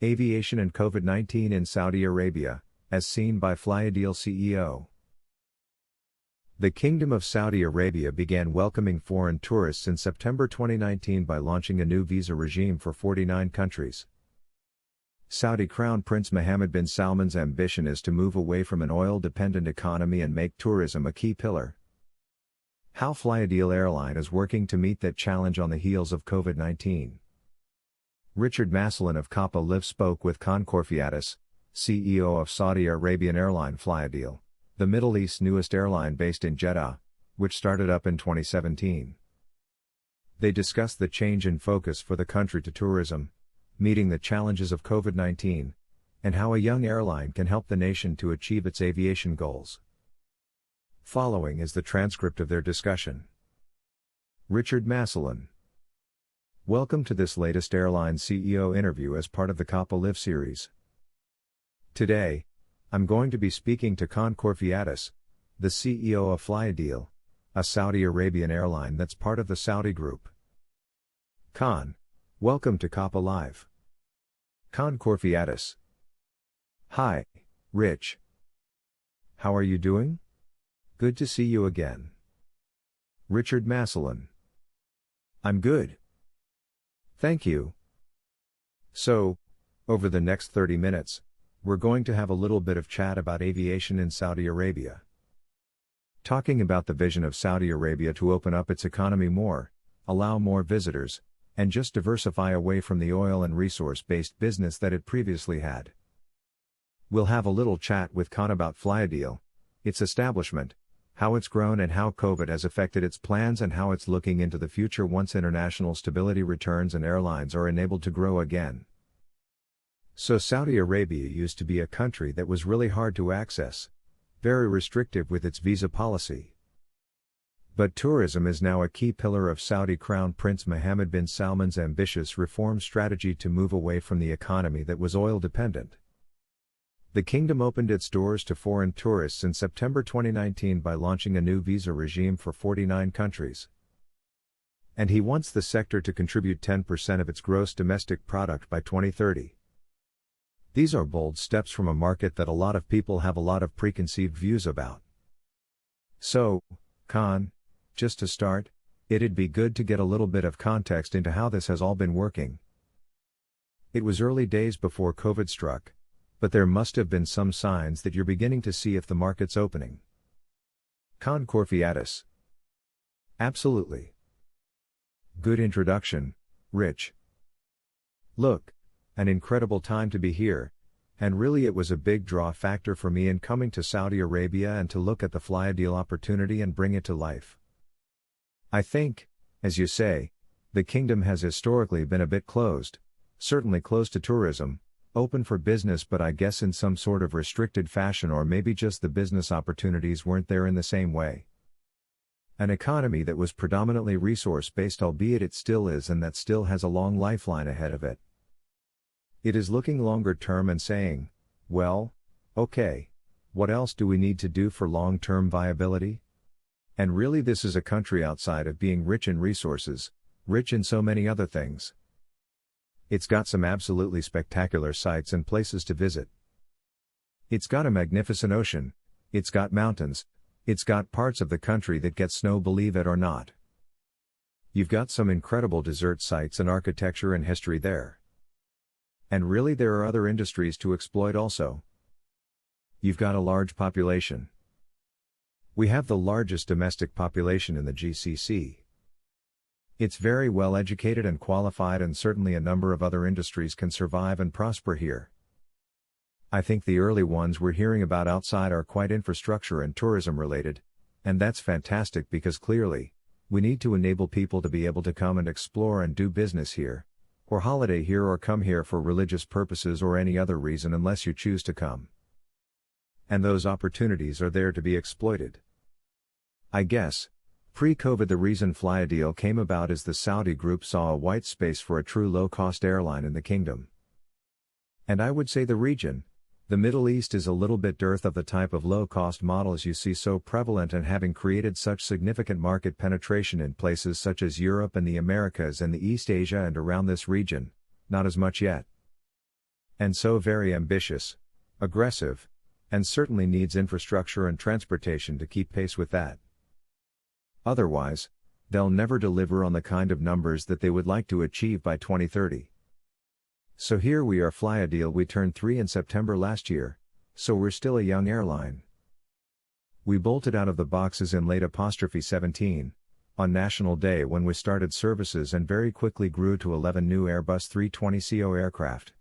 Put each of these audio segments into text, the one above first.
Aviation and COVID-19 in Saudi Arabia, as seen by flyadeal CEO. The Kingdom of Saudi Arabia began welcoming foreign tourists in September 2019 by launching a new visa regime for 49 countries. Saudi Crown Prince Mohammed bin Salman's ambition is to move away from an oil-dependent economy and make tourism a key pillar. How flyadeal airline is working to meet that challenge on the heels of COVID-19. Richard Maslin of Kappa Live spoke with Khan Korfiatis, CEO of Saudi Arabian airline flyadeal, the Middle East's newest airline based in Jeddah, which started up in 2017. They discussed the change in focus for the country to tourism, meeting the challenges of COVID-19, and how a young airline can help the nation to achieve its aviation goals. Following is the transcript of their discussion. Richard Maslin. Welcome to this latest airline CEO interview as part of the Kappa Live series. Today, I'm going to be speaking to Khan Korfiatis, the CEO of flyadeal, a Saudi Arabian airline that's part of the Saudi Group. Khan, welcome to Kappa Live. Khan Korfiatis. Hi, Rich. How are you doing? Good to see you again. Richard Maslin. I'm good. Thank you. So, over the next 30 minutes, we're going to have a little bit of chat about aviation in Saudi Arabia. Talking about the vision of Saudi Arabia to open up its economy more, allow more visitors, and just diversify away from the oil and resource-based business that it previously had. We'll have a little chat with Khan about flyadeal, its establishment, how it's grown and how COVID has affected its plans and how it's looking into the future once international stability returns and airlines are enabled to grow again. So Saudi Arabia used to be a country that was really hard to access, very restrictive with its visa policy. But tourism is now a key pillar of Saudi Crown Prince Mohammed bin Salman's ambitious reform strategy to move away from the economy that was oil-dependent. The kingdom opened its doors to foreign tourists in September 2019 by launching a new visa regime for 49 countries. And he wants the sector to contribute 10% of its gross domestic product by 2030. These are bold steps from a market that a lot of people have a lot of preconceived views about. So, Khan, just to start, it'd be good to get a little bit of context into how this has all been working. It was early days before COVID struck, but there must have been some signs that you're beginning to see if the market's opening. Khan Korfiatis. Absolutely. Good introduction, Rich. Look, an incredible time to be here, and really it was a big draw factor for me in coming to Saudi Arabia and to look at the flyadeal opportunity and bring it to life. I think, as you say, the kingdom has historically been a bit closed, certainly closed to tourism, open for business but I guess in some sort of restricted fashion or maybe just the business opportunities weren't there in the same way. An economy that was predominantly resource-based, albeit it still is, and that still has a long lifeline ahead of it. It is looking longer term and saying, well, okay, what else do we need to do for long-term viability? And really this is a country outside of being rich in resources, rich in so many other things. It's got some absolutely spectacular sights and places to visit. It's got a magnificent ocean, it's got mountains, it's got parts of the country that get snow, believe it or not. You've got some incredible desert sites and architecture and history there. And really there are other industries to exploit also. You've got a large population. We have the largest domestic population in the GCC. It's very well educated and qualified, and certainly a number of other industries can survive and prosper here. I think the early ones we're hearing about outside are quite infrastructure and tourism related, and that's fantastic because clearly, we need to enable people to be able to come and explore and do business here, or holiday here or come here for religious purposes or any other reason unless you choose to come. And those opportunities are there to be exploited. I guess, pre-COVID the reason flyadeal came about is the Saudi group saw a white space for a true low-cost airline in the kingdom. And I would say the region, the Middle East, is a little bit dearth of the type of low-cost models you see so prevalent, and having created such significant market penetration in places such as Europe and the Americas and the East Asia and around this region, not as much yet. And so very ambitious, aggressive, and certainly needs infrastructure and transportation to keep pace with that. Otherwise, they'll never deliver on the kind of numbers that they would like to achieve by 2030. So here we are, flyadeal. We turned 3 in September last year, so we're still a young airline. We bolted out of the boxes in late '17, on National Day, when we started services, and very quickly grew to 11 new Airbus 320ceo aircraft.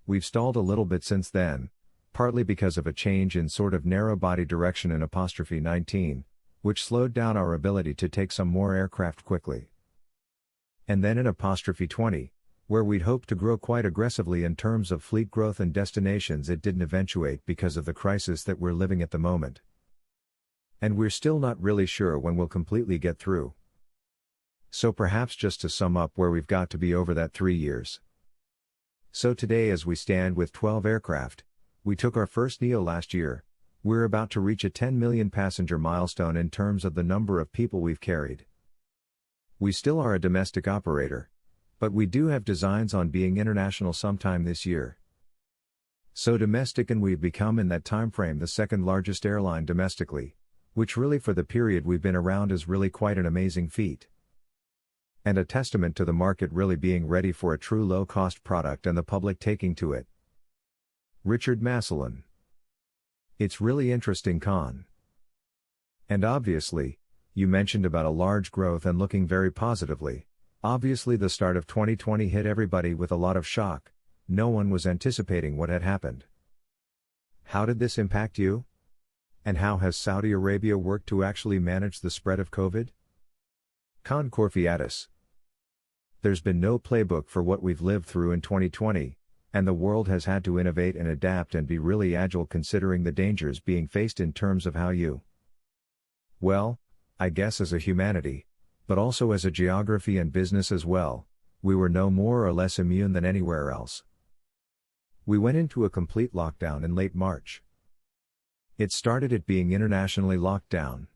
We've stalled a little bit since then, partly because of a change in sort of narrow-body direction in '19, which slowed down our ability to take some more aircraft quickly. And then in '20, where we'd hoped to grow quite aggressively in terms of fleet growth and destinations, it didn't eventuate because of the crisis that we're living at the moment. And we're still not really sure when we'll completely get through. So perhaps just to sum up where we've got to be over that 3 years. So today, as we stand with 12 aircraft, we took our first NEO last year. We're about to reach a 10 million passenger milestone in terms of the number of people we've carried. We still are a domestic operator, but we do have designs on being international sometime this year. So domestic, and we've become in that time frame the second largest airline domestically, which really for the period we've been around is really quite an amazing feat. And a testament to the market really being ready for a true low-cost product and the public taking to it. Richard Massillon. It's really interesting, Con. And obviously, you mentioned about a large growth and looking very positively. Obviously the start of 2020 hit everybody with a lot of shock. No one was anticipating what had happened. How did this impact you? And how has Saudi Arabia worked to actually manage the spread of COVID? Con Corfiatis. There's been no playbook for what we've lived through in 2020, and the world has had to innovate and adapt and be really agile considering the dangers being faced in terms of how you, well, I guess as a humanity, but also as a geography and business as well, we were no more or less immune than anywhere else. We went into a complete lockdown in late March. It started it being internationally locked down.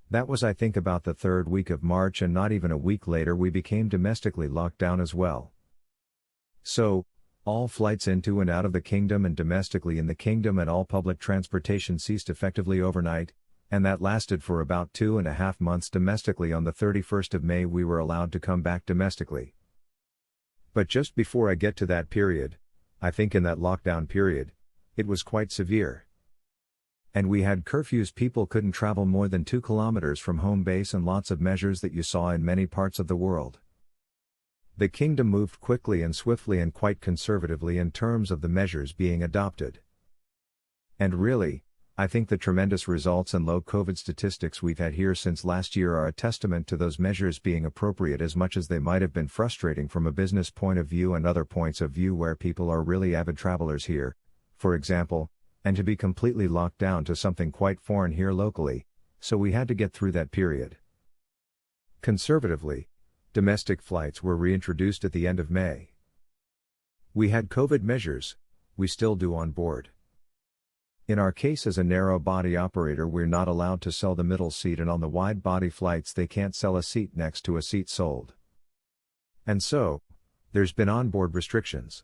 That was, I think, about the third week of March, and not even a week later we became domestically locked down as well. So, all flights into and out of the kingdom and domestically in the kingdom and all public transportation ceased effectively overnight, and that lasted for about 2.5 months domestically. On the 31st of May we were allowed to come back domestically. But just before I get to that period, I think in that lockdown period, it was quite severe. And we had curfews, people couldn't travel more than 2 kilometers from home base, and lots of measures that you saw in many parts of the world. The kingdom moved quickly and swiftly and quite conservatively in terms of the measures being adopted. And really, I think the tremendous results and low COVID statistics we've had here since last year are a testament to those measures being appropriate, as much as they might have been frustrating from a business point of view and other points of view where people are really avid travelers here, for example, and to be completely locked down to something quite foreign here locally, so we had to get through that period. Conservatively, domestic flights were reintroduced at the end of May. We had COVID measures, we still do on board. In our case as a narrow-body operator, we're not allowed to sell the middle seat, and on the wide-body flights they can't sell a seat next to a seat sold. And so, there's been onboard restrictions.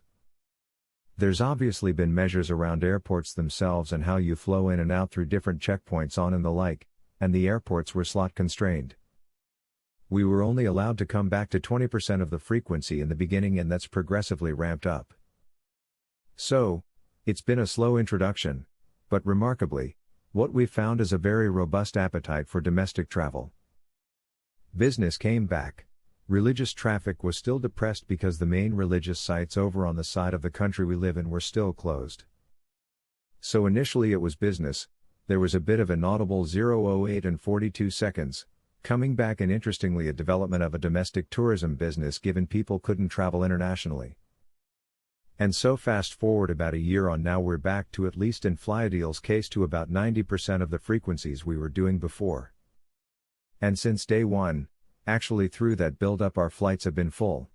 There's obviously been measures around airports themselves and how you flow in and out through different checkpoints on and the like, and the airports were slot constrained. We were only allowed to come back to 20% of the frequency in the beginning, and that's progressively ramped up. So, it's been a slow introduction, but remarkably, what we've found is a very robust appetite for domestic travel. Business came back. Religious traffic was still depressed because the main religious sites over on the side of the country we live in were still closed. So initially it was business. There was a bit of an audible 0:08 and 42 seconds, coming back, and interestingly a development of a domestic tourism business given people couldn't travel internationally. And so fast forward about a year on now, we're back to, at least in flyadeal's case, to about 90% of the frequencies we were doing before. And since day one, actually through that build-up, our flights have been full.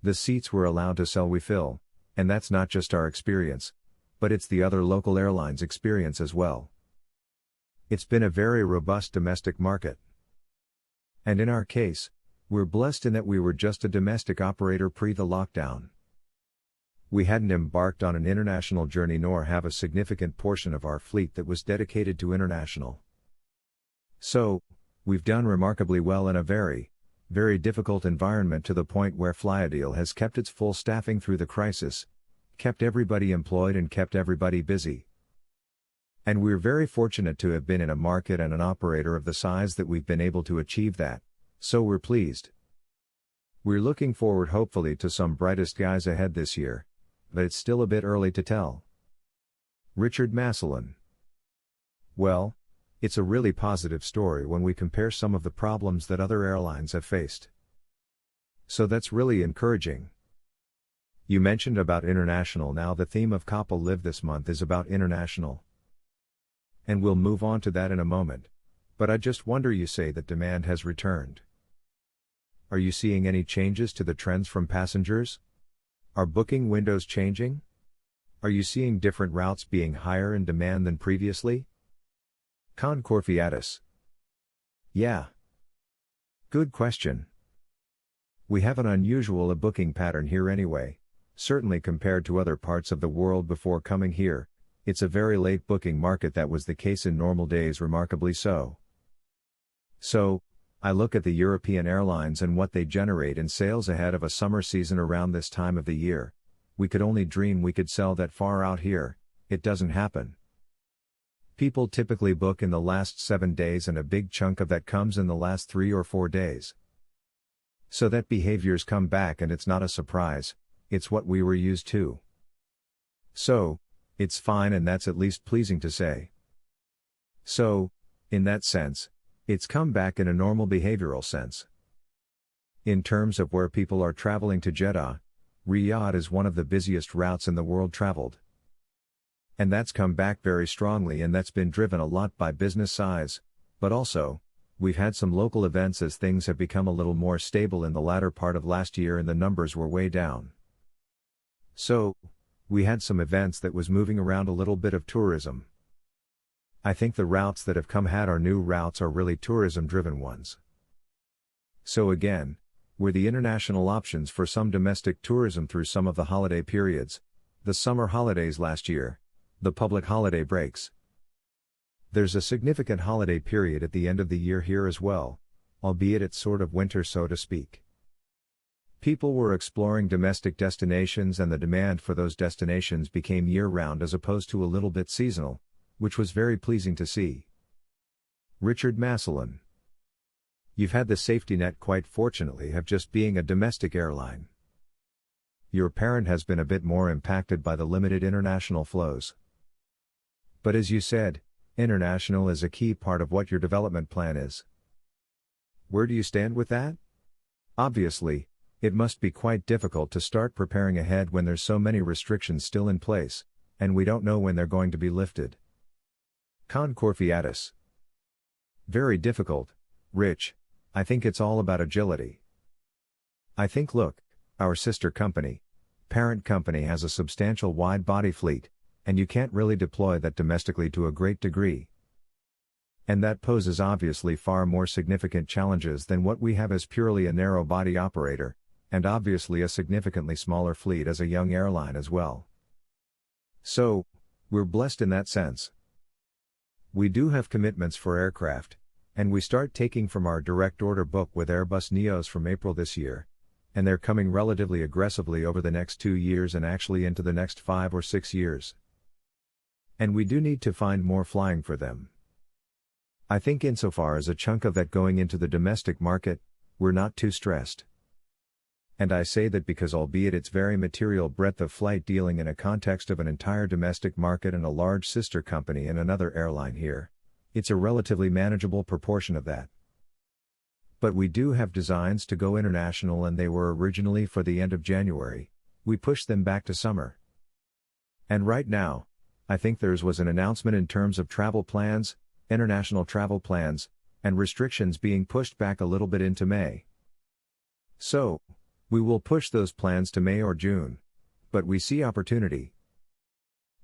The seats we're allowed to sell we fill, and that's not just our experience, but it's the other local airlines' experience as well. It's been a very robust domestic market. And in our case, we're blessed in that we were just a domestic operator pre the lockdown. We hadn't embarked on an international journey nor have a significant portion of our fleet that was dedicated to international. So, we've done remarkably well in a very, very difficult environment to the point where flyadeal has kept its full staffing through the crisis, kept everybody employed and kept everybody busy. And we're very fortunate to have been in a market and an operator of the size that we've been able to achieve that, so we're pleased. We're looking forward hopefully to some brightest skies ahead this year, but it's still a bit early to tell. Richard Massillon. Well, it's a really positive story when we compare some of the problems that other airlines have faced. So that's really encouraging. You mentioned about international. Now the theme of Couple Live this month is about international. And we'll move on to that in a moment. But I just wonder, you say that demand has returned. Are you seeing any changes to the trends from passengers? Are booking windows changing? Are you seeing different routes being higher in demand than previously? Concorfiatus. Yeah. Good question. We have an unusual booking pattern here anyway, certainly compared to other parts of the world before coming here. It's a very late booking market. That was the case in normal days, remarkably so. So, I look at the European airlines and what they generate in sales ahead of a summer season around this time of the year. We could only dream we could sell that far out here. It doesn't happen. People typically book in the last 7 days, and a big chunk of that comes in the last 3 or 4 days. So that behavior's come back, and it's not a surprise, it's what we were used to. So, it's fine, and that's at least pleasing to say. So, in that sense, it's come back in a normal behavioral sense. In terms of where people are traveling to, Jeddah, Riyadh is one of the busiest routes in the world traveled. And that's come back very strongly, and that's been driven a lot by business size, but also, we've had some local events as things have become a little more stable in the latter part of last year and the numbers were way down. So, we had some events that was moving around a little bit of tourism. I think the routes that have come had our new routes are really tourism-driven ones. So again, we're the international options for some domestic tourism through some of the holiday periods, the summer holidays last year, the public holiday breaks. There's a significant holiday period at the end of the year here as well, albeit it's sort of winter, so to speak. People were exploring domestic destinations, and the demand for those destinations became year-round as opposed to a little bit seasonal, which was very pleasing to see. Richard Massillon. You've had the safety net, quite fortunately, of just being a domestic airline. Your parent has been a bit more impacted by the limited international flows. But as you said, international is a key part of what your development plan is. Where do you stand with that? Obviously, it must be quite difficult to start preparing ahead when there's so many restrictions still in place, and we don't know when they're going to be lifted. Concorfiatus. Very difficult, Rich. I think it's all about agility. I think, look, our sister company, parent company, has a substantial wide-body fleet, and you can't really deploy that domestically to a great degree. And that poses obviously far more significant challenges than what we have as purely a narrow-body operator, and obviously a significantly smaller fleet as a young airline as well. So, we're blessed in that sense. We do have commitments for aircraft, and we start taking from our direct order book with Airbus Neos from April this year, and they're coming relatively aggressively over the next 2 years and actually into the next 5 or 6 years. And we do need to find more flying for them. I think insofar as a chunk of that going into the domestic market, we're not too stressed. And I say that because, albeit it's very material breadth of flight dealing in a context of an entire domestic market and a large sister company and another airline here, it's a relatively manageable proportion of that. But we do have designs to go international, and they were originally for the end of January. We pushed them back to summer. And right now, I think there was an announcement in terms of travel plans, international travel plans, and restrictions being pushed back a little bit into May. So, we will push those plans to May or June, but we see opportunity.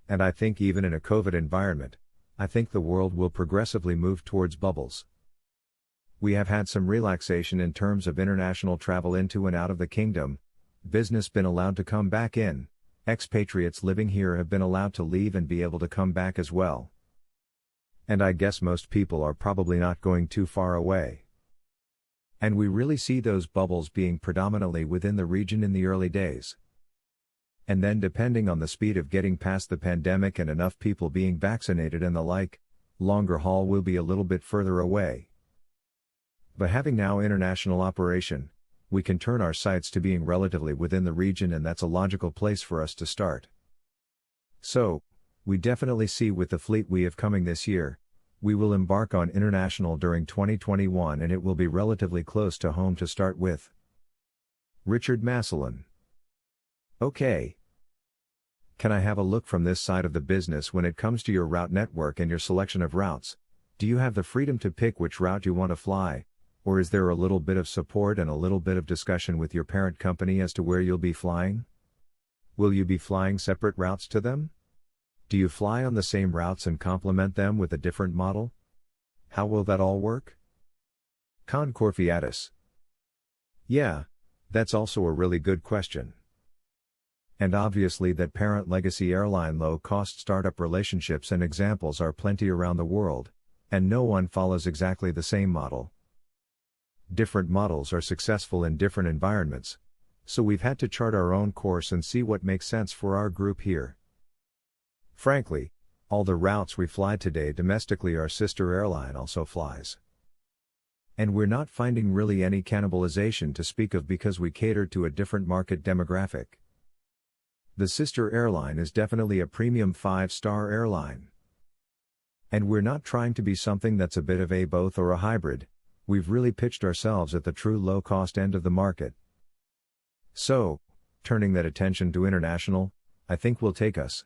And I think even in a COVID environment, I think the world will progressively move towards bubbles. We have had some relaxation in terms of international travel into and out of the kingdom, business been allowed to come back in, expatriates living here have been allowed to leave and be able to come back as well. And I guess most people are probably not going too far away. And we really see those bubbles being predominantly within the region in the early days. And then depending on the speed of getting past the pandemic and enough people being vaccinated and the like, longer haul will be a little bit further away. But having now international operation, we can turn our sights to being relatively within the region, and that's a logical place for us to start. So, we definitely see with the fleet we have coming this year, we will embark on international during 2021, and it will be relatively close to home to start with. Richard Massillon. Okay. Can I have a look from this side of the business when it comes to your route network and your selection of routes? Do you have the freedom to pick which route you want to fly, or is there a little bit of support and a little bit of discussion with your parent company as to where you'll be flying? Will you be flying separate routes to them? Do you fly on the same routes and complement them with a different model? How will that all work? Concorfiatus. Yeah, that's also a really good question. And obviously that parent legacy airline low-cost startup relationships and examples are plenty around the world, and no one follows exactly the same model. Different models are successful in different environments, so we've had to chart our own course and see what makes sense for our group here. Frankly, all the routes we fly today domestically our sister airline also flies. And we're not finding really any cannibalization to speak of because we cater to a different market demographic. The sister airline is definitely a premium 5-star airline. And we're not trying to be something that's a bit of a both or a hybrid, we've really pitched ourselves at the true low-cost end of the market. So, turning that attention to international, I think will take us.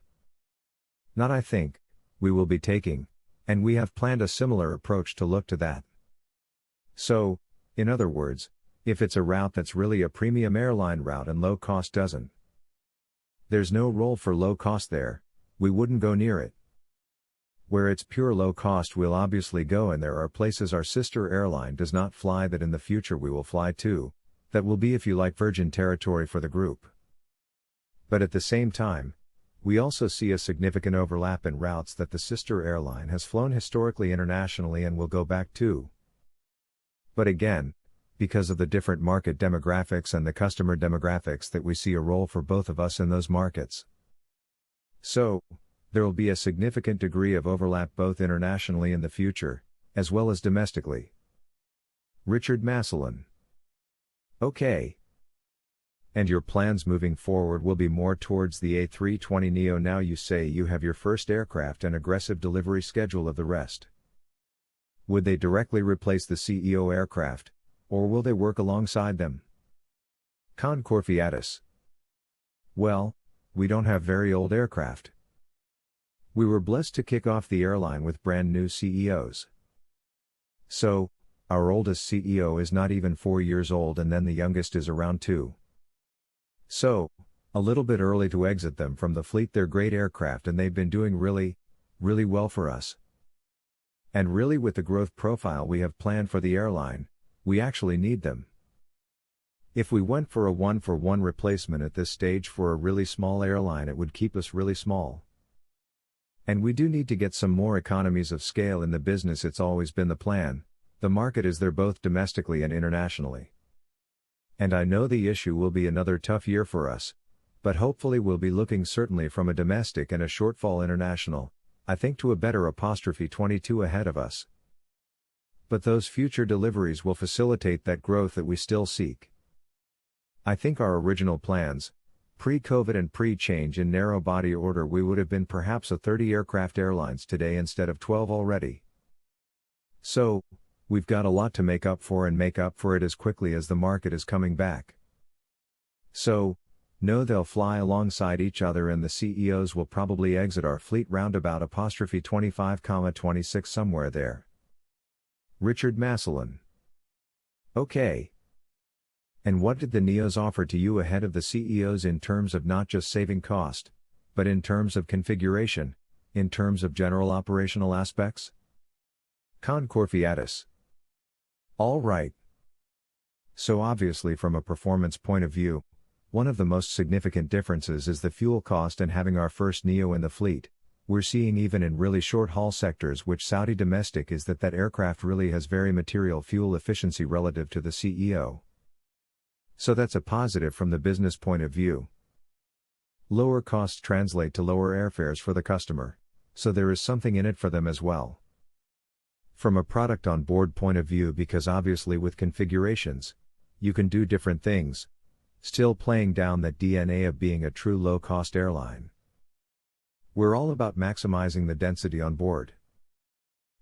Not I think, we will be taking, and we have planned a similar approach to look to that. So, in other words, if it's a route that's really a premium airline route and low cost doesn't, there's no role for low cost there, we wouldn't go near it. Where it's pure low cost we'll obviously go, and there are places our sister airline does not fly that in the future we will fly to, that will be, if you like, virgin territory for the group. But at the same time, we also see a significant overlap in routes that the sister airline has flown historically internationally and will go back to. But again, because of the different market demographics and the customer demographics, that we see a role for both of us in those markets. So, there will be a significant degree of overlap both internationally in the future, as well as domestically. Richard Massillon. Okay. And your plans moving forward will be more towards the A320neo. Now you say you have your first aircraft and aggressive delivery schedule of the rest. Would they directly replace the CEO aircraft, or will they work alongside them? Concorfiatus. Well, we don't have very old aircraft. We were blessed to kick off the airline with brand new CEOs. So, our oldest CEO is not even 4 years old, and then the youngest is around 2. So, a little bit early to exit them from the fleet. They're great aircraft and they've been doing really well for us. And really, with the growth profile we have planned for the airline, we actually need them. If we went for a 1-for-1 replacement at this stage for a really small airline, it would keep us really small. And we do need to get some more economies of scale in the business. It's always been the plan. The market is there both domestically and internationally. And I know the issue will be another tough year for us, but hopefully we'll be looking certainly from a domestic and a shortfall international, I think, to a better '22 ahead of us. But those future deliveries will facilitate that growth that we still seek. I think our original plans, pre-COVID and pre-change in narrow body order, we would have been perhaps a 30 aircraft airlines today instead of 12 already. So, we've got a lot to make up for, and make up for it as quickly as the market is coming back. So, no, they'll fly alongside each other, and the CEOs will probably exit our fleet roundabout '25-26 somewhere there. Richard Massillon. Okay. And what did the NEOs offer to you ahead of the CEOs in terms of not just saving cost, but in terms of configuration, in terms of general operational aspects? Concorfiatus. All right. So obviously from a performance point of view, One of the most significant differences is the fuel cost and having our first NEO in the fleet. We're seeing even in really short haul sectors which Saudi domestic is that aircraft really has very material fuel efficiency relative to the CEO. So that's a positive from the business point of view. Lower costs translate to lower airfares for the customer, so there is something in it for them as well. From a product on board point of view, because obviously with configurations, you can do different things, still playing down that DNA of being a true low-cost airline. We're all about maximizing the density on board.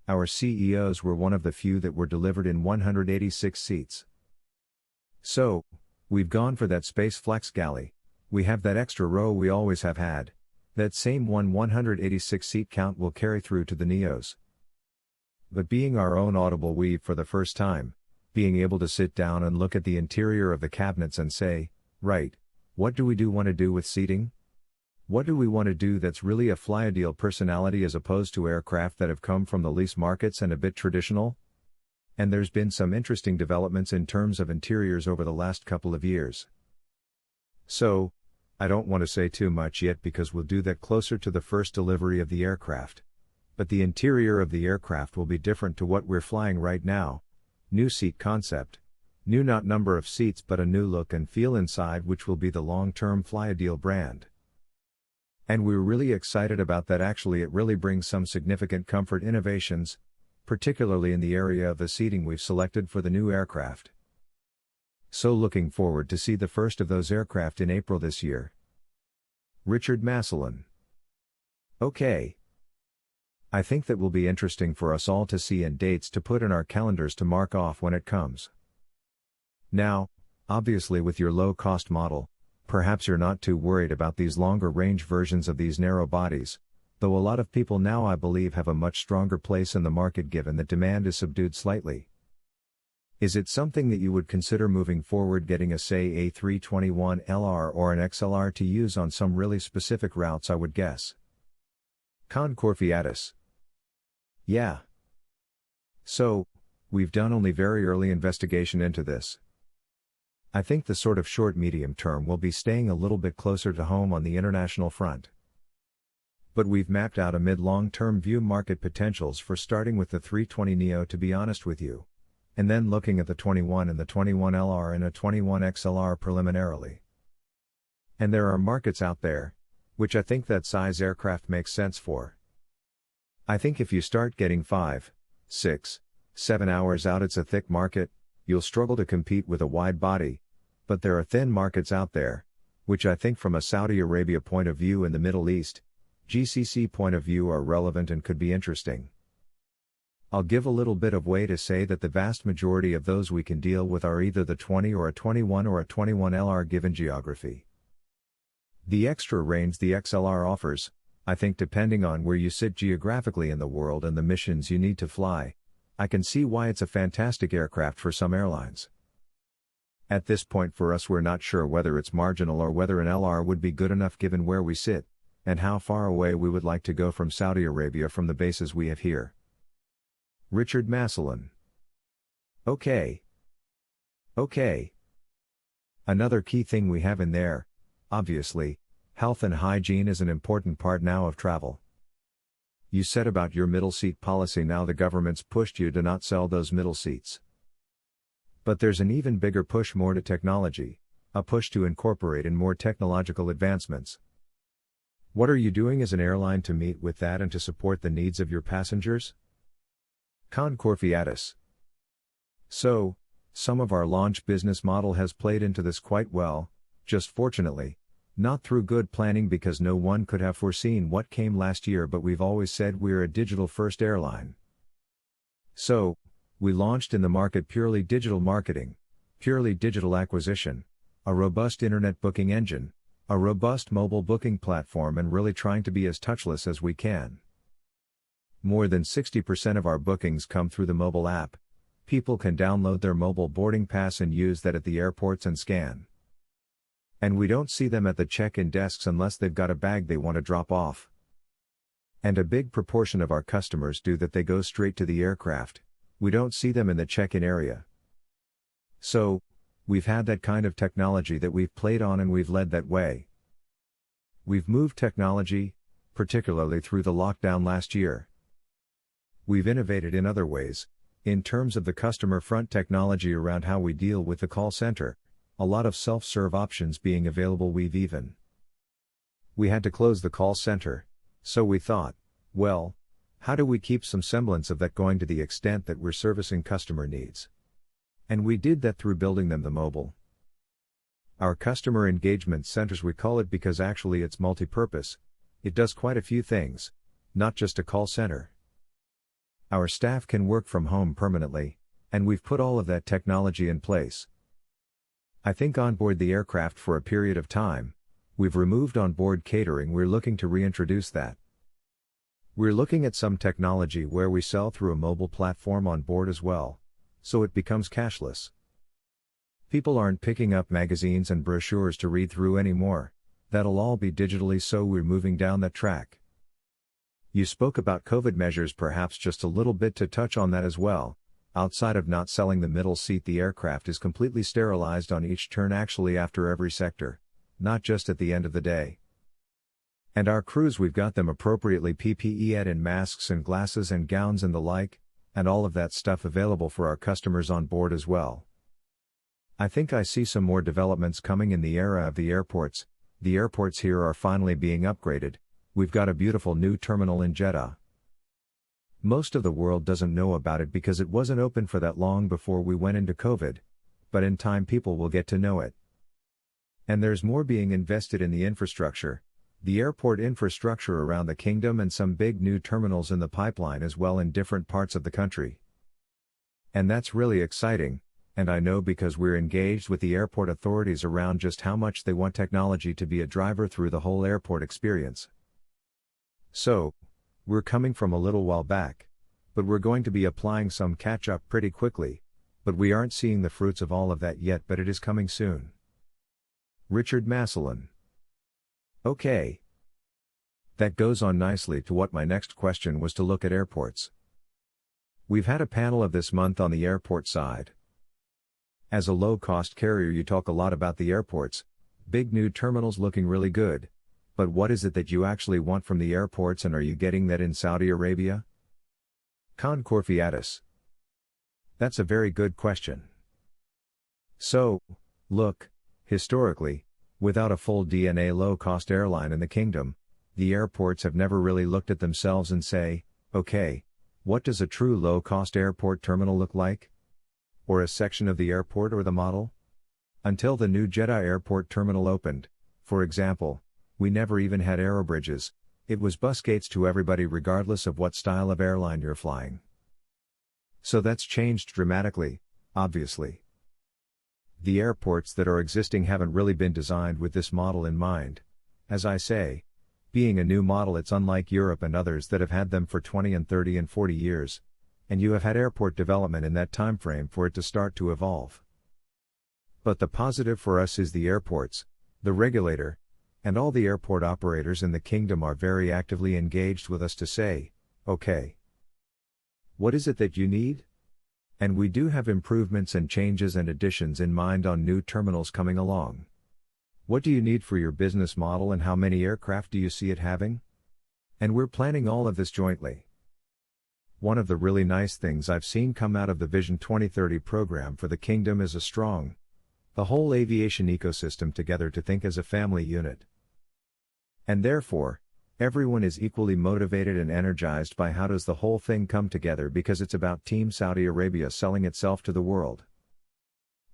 Our CEOs were one of the few that were delivered in 186 seats. So, we've gone for that space flex galley. We have that extra row we always have had. That same 186 seat count will carry through to the NEOs. But being our own audible weave for the first time, being able to sit down and look at the interior of the cabinets and say, right, what do we want to do with seating? What do we want to do that's really a flyadeal personality as opposed to aircraft that have come from the lease markets and a bit traditional? And there's been some interesting developments in terms of interiors over the last couple of years. So, I don't want to say too much yet because we'll do that closer to the first delivery of the aircraft. But the interior of the aircraft will be different to what we're flying right now. New seat concept. New not number of seats but a new look and feel inside, which will be the long-term flyadeal brand. And we're really excited about that. Actually, it really brings some significant comfort innovations, particularly in the area of the seating we've selected for the new aircraft. So looking forward to see the first of those aircraft in April this year. Richard Massillon. Okay. I think that will be interesting for us all to see and dates to put in our calendars to mark off when it comes. Now, obviously with your low-cost model, perhaps you're not too worried about these longer-range versions of these narrow bodies, though a lot of people now I believe have a much stronger place in the market given that demand is subdued slightly. Is it something that you would consider moving forward getting a say A321LR or an XLR to use on some really specific routes? I would guess. Concorfiatus. Yeah. So, we've done only very early investigation into this. I think the sort of short-medium term will be staying a little bit closer to home on the international front. But we've mapped out a mid-long-term view market potentials for starting with the 320neo, to be honest with you, and then looking at the 21 and the 21LR and a 21XLR preliminarily. And there are markets out there, which I think that size aircraft makes sense for. I think if you start getting 5, 6, 7 hours out, it's a thick market. You'll struggle to compete with a wide body, but there are thin markets out there, which I think from a Saudi Arabia point of view and the Middle East, GCC point of view are relevant and could be interesting. I'll give a little bit of way to say that the vast majority of those we can deal with are either the 20 or a 21 or a 21LR given geography. The extra range the XLR offers, I think depending on where you sit geographically in the world and the missions you need to fly, I can see why it's a fantastic aircraft for some airlines. At this point for us we're not sure whether it's marginal or whether an LR would be good enough given where we sit, and how far away we would like to go from Saudi Arabia from the bases we have here. Richard Massillon. Okay. Another key thing we have in there, obviously, health and hygiene is an important part now of travel. You said about your middle seat policy, now the government's pushed you to not sell those middle seats. But there's an even bigger push more to technology, a push to incorporate in more technological advancements. What are you doing as an airline to meet with that and to support the needs of your passengers? Concorfiatus. So, some of our launch business model has played into this quite well, just fortunately, not through good planning because no one could have foreseen what came last year, but we've always said we're a digital-first airline. So, we launched in the market purely digital marketing, purely digital acquisition, a robust internet booking engine, a robust mobile booking platform, and really trying to be as touchless as we can. More than 60% of our bookings come through the mobile app. People can download their mobile boarding pass and use that at the airports and scan. And we don't see them at the check-in desks unless they've got a bag they want to drop off. And a big proportion of our customers do that, they go straight to the aircraft. We don't see them in the check-in area. So, We've had that kind of technology that we've played on and we've led that way. We've moved technology, particularly through the lockdown last year. We've innovated in other ways, in terms of the customer front technology around how we deal with the call center, a lot of self-serve options being available. We had to close the call center, so we thought, well, how do we keep some semblance of that going to the extent that we're servicing customer needs? And we did that through building them the mobile. Our customer engagement centers, we call it, because actually it's multi-purpose. It does quite a few things, not just a call center. Our staff can work from home permanently, and we've put all of that technology in place. I think onboard the aircraft for a period of time, we've removed onboard catering. We're looking to reintroduce that. We're looking at some technology where we sell through a mobile platform on board as well, so it becomes cashless. People aren't picking up magazines and brochures to read through anymore, that'll all be digitally, so we're moving down that track. You spoke about COVID measures, perhaps just a little bit to touch on that as well. Outside of not selling the middle seat, the aircraft is completely sterilized on each turn, actually after every sector, not just at the end of the day. And our crews, we've got them appropriately PPE'd in masks and glasses and gowns and the like, and all of that stuff available for our customers on board as well. I think I see some more developments coming in the era of the airports. The airports here are finally being upgraded. We've got a beautiful new terminal in Jeddah. Most of the world doesn't know about it because it wasn't open for that long before we went into COVID, but in time people will get to know it. And there's more being invested in the infrastructure, the airport infrastructure around the kingdom, and some big new terminals in the pipeline as well in different parts of the country. And that's really exciting, and I know because we're engaged with the airport authorities around just how much they want technology to be a driver through the whole airport experience. So, we're coming from a little while back, but we're going to be applying some catch-up pretty quickly, but we aren't seeing the fruits of all of that yet, but it is coming soon. Richard Massillon. Okay. That goes on nicely to what my next question was, to look at airports. We've had a panel of this month on the airport side. As a low-cost carrier, you talk a lot about the airports, big new terminals looking really good. But what is it that you actually want from the airports, and are you getting that in Saudi Arabia? Concorfiatus. That's a very good question. So, look, historically, without a full DNA low-cost airline in the kingdom, the airports have never really looked at themselves and say, okay, what does a true low-cost airport terminal look like? Or a section of the airport or the model? Until the new Jeddah Airport terminal opened, for example, we never even had aerobridges. It was bus gates to everybody regardless of what style of airline you're flying. So that's changed dramatically, obviously. The airports that are existing haven't really been designed with this model in mind. As I say, being a new model, it's unlike Europe and others that have had them for 20 and 30 and 40 years, and you have had airport development in that time frame for it to start to evolve. But the positive for us is the airports, the regulator, and all the airport operators in the kingdom are very actively engaged with us to say, okay, what is it that you need? And we do have improvements and changes and additions in mind on new terminals coming along. What do you need for your business model, and how many aircraft do you see it having? And we're planning all of this jointly. One of the really nice things I've seen come out of the Vision 2030 program for the kingdom is the whole aviation ecosystem together to think as a family unit. And therefore, everyone is equally motivated and energized by how does the whole thing come together, because it's about Team Saudi Arabia selling itself to the world.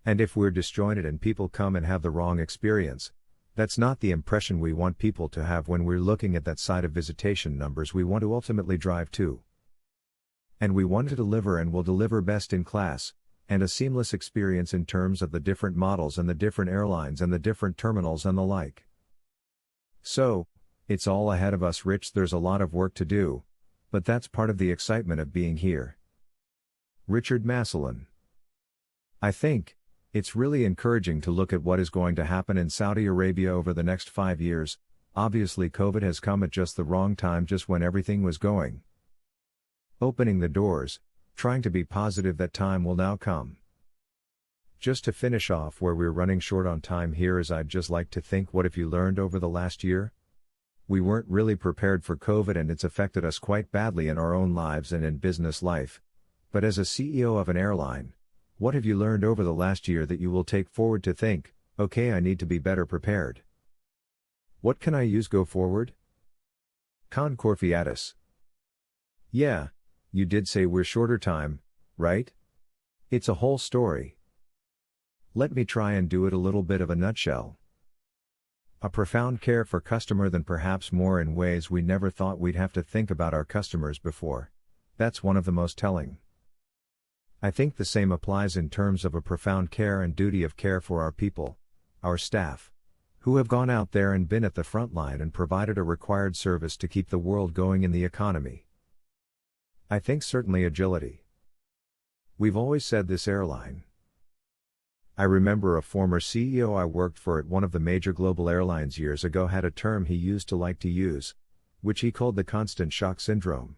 And if we're disjointed and people come and have the wrong experience, that's not the impression we want people to have when we're looking at that side of visitation numbers we want to ultimately drive to. And we want to deliver, and will deliver, best in class, and a seamless experience in terms of the different models and the different airlines and the different terminals and the like. So, it's all ahead of us, Rich. There's a lot of work to do, but that's part of the excitement of being here. Richard Massillon. I think it's really encouraging to look at what is going to happen in Saudi Arabia over the next 5 years. Obviously, COVID has come at just the wrong time, just when everything was going, opening the doors, trying to be positive that time will now come. Just to finish off where we're running short on time here is I'd just like to think, what have you learned over the last year? We weren't really prepared for COVID and it's affected us quite badly in our own lives and in business life. But as a CEO of an airline, what have you learned over the last year that you will take forward to think, okay, I need to be better prepared? What can I use go forward? Con fiatus. Yeah, you did say we're shorter time, right? It's a whole story. Let me try and do it a little bit of a nutshell. A profound care for customer than perhaps more in ways we never thought we'd have to think about our customers before. That's one of the most telling. I think the same applies in terms of a profound care and duty of care for our people, our staff, who have gone out there and been at the front line and provided a required service to keep the world going in the economy. I think certainly agility. We've always said this airline. I remember a former CEO I worked for at one of the major global airlines years ago had a term he used to like to use, which he called the constant shock syndrome.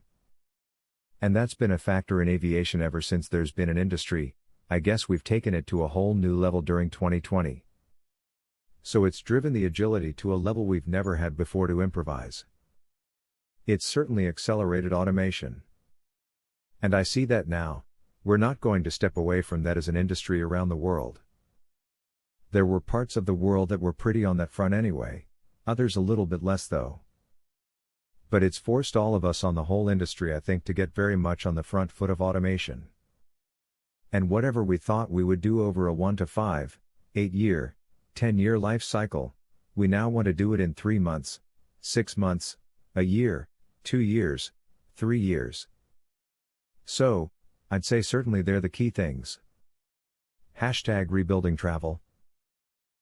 And that's been a factor in aviation ever since there's been an industry. I guess we've taken it to a whole new level during 2020. So it's driven the agility to a level we've never had before to improvise. It's certainly accelerated automation. And I see that now. We're not going to step away from that as an industry around the world. There were parts of the world that were pretty on that front anyway, others a little bit less though. But it's forced all of us on the whole industry, I think, to get very much on the front foot of automation. And whatever we thought we would do over a 1 to 5, 8-year, 10-year life cycle, we now want to do it in 3 months, 6 months, a year, 2 years, 3 years. So, I'd say certainly they're the key things. #rebuilding travel.